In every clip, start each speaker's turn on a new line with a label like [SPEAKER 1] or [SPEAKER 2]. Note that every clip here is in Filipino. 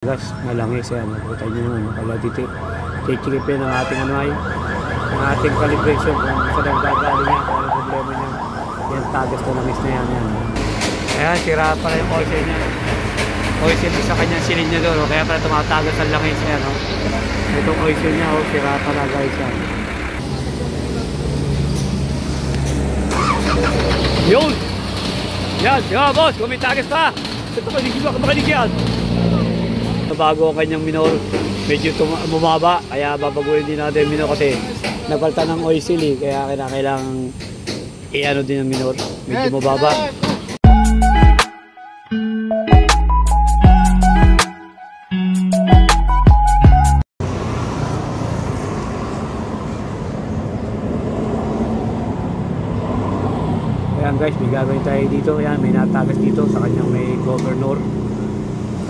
[SPEAKER 1] Gas na langis yan, nakita nyo naman, kala dito chikipin ang ating ano ay ang ating calibration kung saan ang gagaling niya, kung ano problema niya yan, tagas na langis na yan, ayan, sira pala yung oil niya, oil sa kanyang silinyador, kaya pala tumatagas ang langis yan, itong oil niya, sira pala guys yan. Yun! Yan, boss, kung may tagas pa ito pa, hindi ba makalik yan. Bago ang kanyang minor, medyo bumaba, kaya babaguhin din natin minor kasi napalta ng oil seal kaya kailangan i-ano din ang minor, medyo mababa. Ayan guys, may gagawin tayo dito. Ayan, may natagas dito sa kanyang may governor,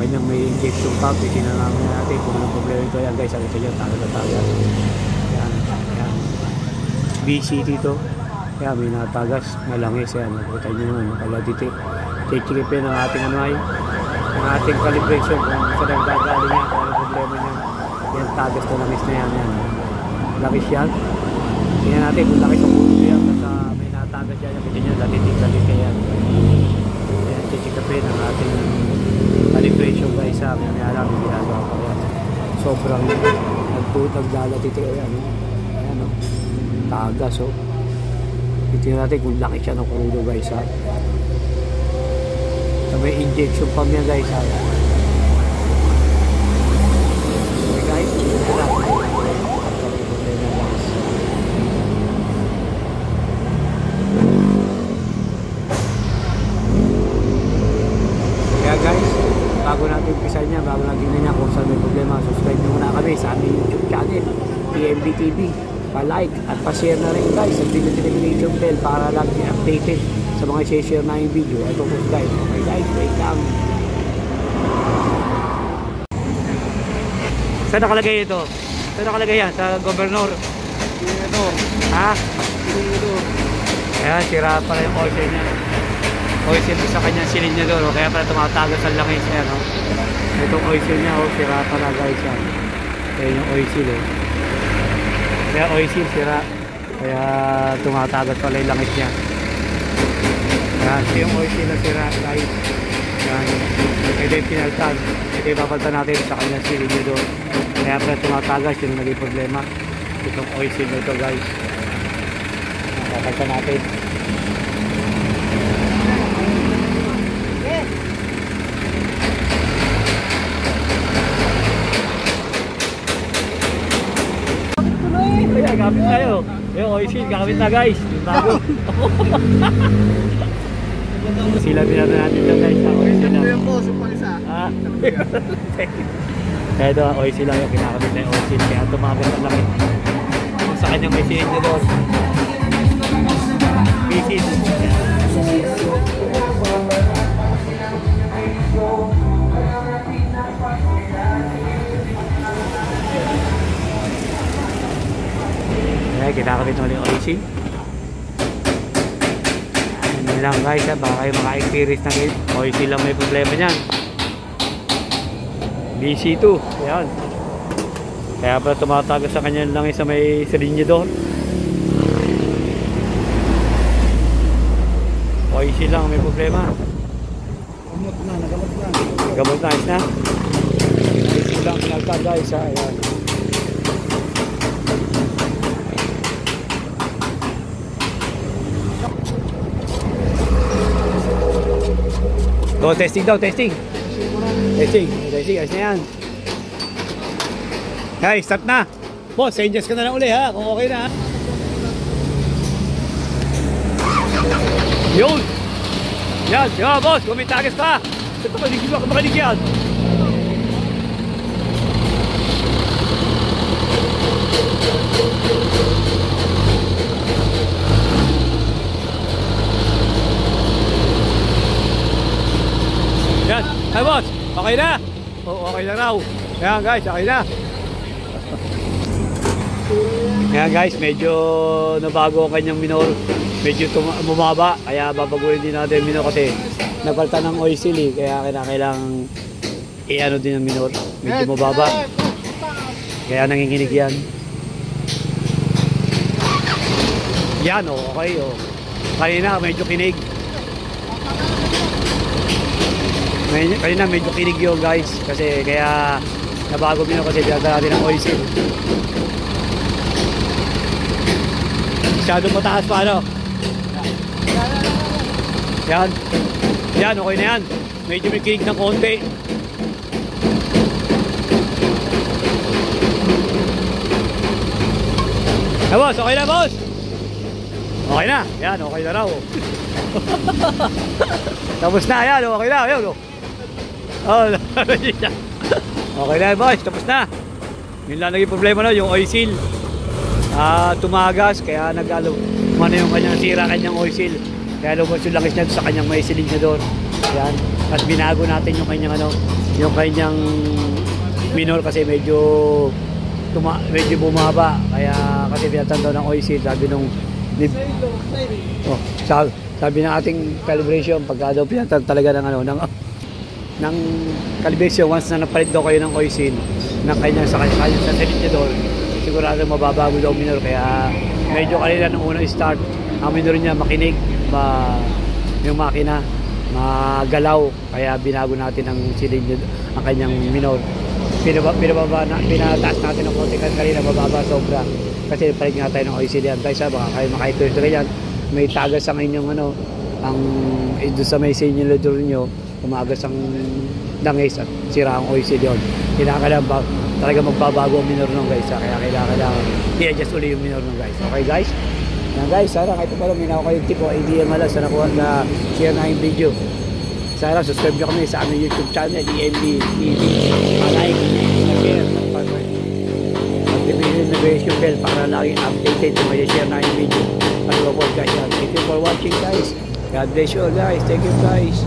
[SPEAKER 1] kanyang may injection pump. Itinanamin natin kung anong problema ito. Ayan guys, sakit siya, tagas. Ayan. BC dito. Ayan, may natagas na langis. Ayan, nakita nyo naman, kala dito chikipin ang ating ano ay ang ating calibration kung saan ang gagaling niya, kung anong problema niya yan, tagas na langis na yan, langis yan. Tingnan natin kung langis ang puno yan kasi may natagas yan, nakita nyo, lalit yan. Ayan, chikipin ang ating calibration guys, may alam yung ginagawa ko yan. Sobrang naglalatiti o yan, ayan o, tagas o. Tingnan natin kung laki siya ng krudo guys ha. May injection pump yan guys ha. Okay guys, kaya guys, bago natin umpisa niya, bago natin tingnan kung saan may problema, subscribe nyo muna kami sa aming YouTube channel, PMB TV. Pa-like at pa-share na rin guys at notification bell para lagi updated sa mga i-share na yung video. Ito po guys. Okay guys, wait lang. Saan nakalagay ito? Saan nakalagay yan? Sa governor? Ito. Ha? Ito. Ayan, sira pala yung oil niya. Oil sa kanyang silinyador, kaya pala tumatagas ang langis yan. Itong oil niya, sira pala guys yan. Ayan yung oil seal kaya oil seal sira, kaya tumatagas pala yung langis niya. Yan, ito yung oil seal na sira guys. Yan, ito yung pinaltan, ito yung papaltan natin sa kanyang silinyador, kaya pala tumatagas yung naging problema. Itong oil seal na ito guys, papaltan natin. Kaya gamit tayo. Yung oil seal, gamit na guys. Yung bago. Sila pinata natin ito guys. Oil seal na. Kaya ito, oil seal lang yung kinakamit na yung oil seal. Kaya tumabit ang langit. Sa kanyang may silin nyo doon. Bisit. Kaya kinakabit naman yung oil seal. Hindi lang guys ha, baka kayo maka-experience ng oil seal lang may problema nyan. BC2, ayan. Kaya pala tumatagas sa kanya lang sa may silinyador. Oil seal lang may problema. Nagamot na, ayos na. Oil seal lang pinagka guys ha, ayan. Go, testing daw, testing. Testing, ayos na yan. Hey, start na. Boss, changes ka na lang uli ha, kung okay na ha. Yun! Yan, boss, kung may tagas pa ito pa, hindi ba makalik yan. Yan, hey boss, okay na? Okay na raw. Yan guys, okay na. Yan guys, medyo nabago ang kanyang minor, medyo bumaba, kaya babaguhin din natin minor kasi napalta ng oil seal kaya kailangan i-ano din ang minor. Medyo mababa. Kaya nanginginig yan. Yan o, okay o. Kanina medyo kinig. Kanina medyo kinig yun guys. Kasi kaya nabago minor kasi dinadala natin ang oil seal. Masyadong mataas pa ano. Yan. Yan, okay na yan. Medyo may kinig ng konti. Boss, okay na boss. Okay na. Yan, okay na raw. Tapos na yan, okay na. Yan, oh, okay na boss, tapos na. Yun lang naging problema na, yung oil seal. Tumagas, kaya nag-alo. Ano yung kanyang sira, kanyang oil seal. Kaya lumabas yung langis niya sa kanyang may silid niya doon. Yan. At binago natin yung kanyang ano, yung kanyang minor kasi medyo bumaba. Kaya kasi pinatanda ng oil seal, sabi nung sabi ng ating calibration, pagka daw pinatanda talaga ng ano, ng calibration, once na napalit daw kayo ng oil seal ng kanyang sa silid niya doon, sigurado mababago daw minor. Kaya medyo kanila nung unang start, ang minor niya makinig, yung makina magalaw, kaya binago natin ang silid niya, ang kanyang minor. Pinataas natin ng konti kanina, mababa sobra kasi palit nga tayo ng oil seal yan guys. Baka kayo makaituloy yan, may tagas ang inyong ano, ang doon sa may sinulador nyo, tumagas ang langis at sira ang oil seal yun. Kailangan ba talaga magbabago ang minor nung guys, kaya kailangan i-adjust ulit yung minor nung guys. Okay guys, yan guys, sana kahit pa lang minaw kayo tip o ADML sa nakuha na share na yung video. Sana subscribe nyo kami sa aming YouTube channel, EMB TV. Like, share, activate yung notification bell para lagi updated kung may share na yung video. At po guys, thank you for watching guys. God bless you all guys. Thank you guys.